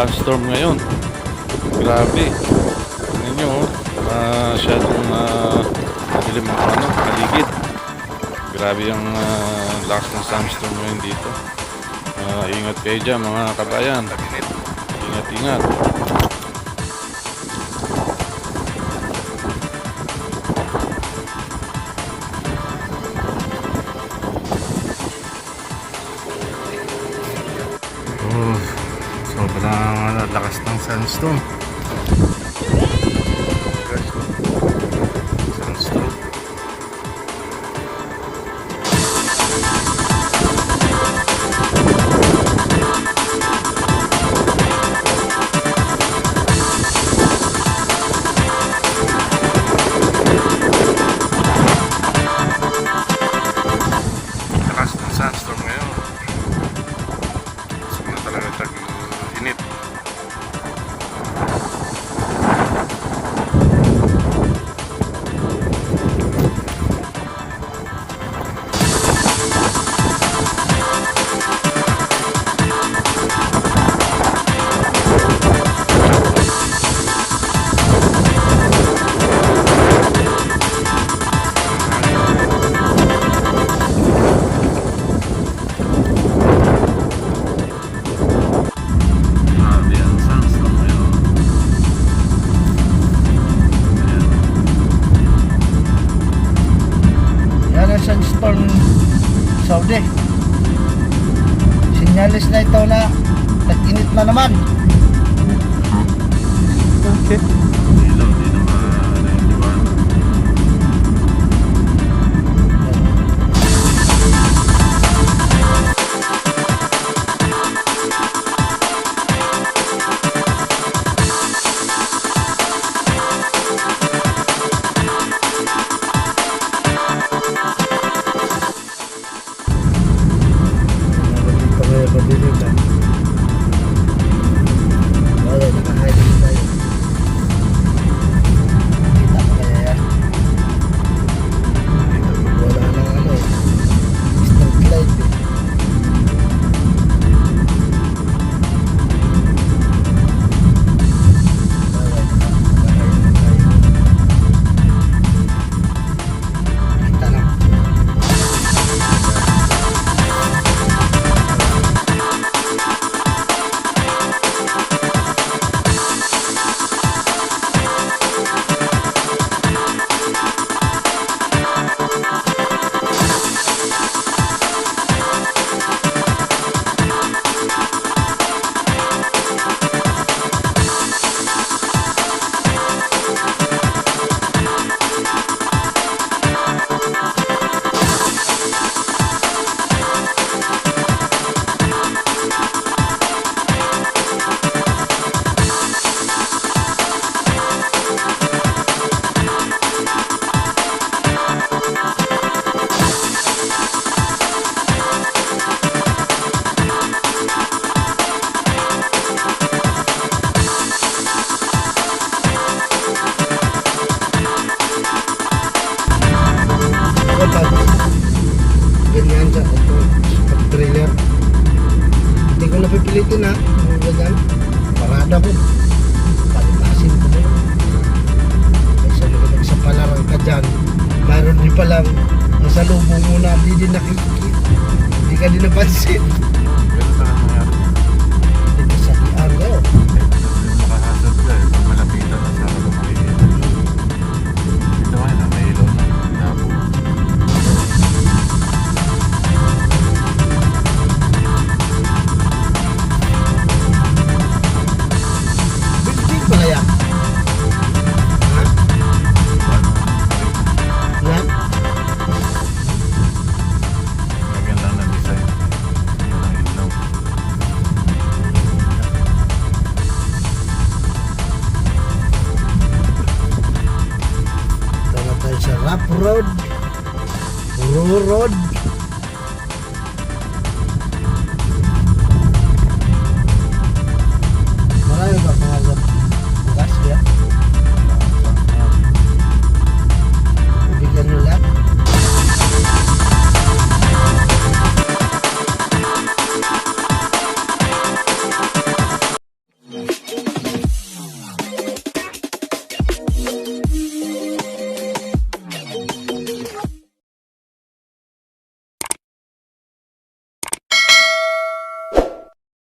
Sandstorm ngayon. Grabe. Tingnan nyo, masyadong madilim ang paligid. Grabe yung lakas ng Sandstorm ngayon dito. Ingat kayo dyan mga kabayan. Ingat. Sobrang lakas ng Sandstorm. Sandstorm Saudi. Sinyalis na ito na tag-init na naman. Okay. Ganyan sa ito pag-trailer, hindi ko napipilitin ha. Ganyan, parada ko, palipasin ko mo kaysa naman sa palarang ka dyan, mayroon din palang nasa lubong mo na hindi din nakikita, hindi ka din napansin. Ganun talaga nangyari niya. Hindi sa diyan ko makahasad ka eh pag malapitan na sa ako makikita. Ito ay na may ilaw na labo. kaya? Ha? Yan? Maganda na design. Walang ilaw. Tala tayo sa Rap Road, Puro Road.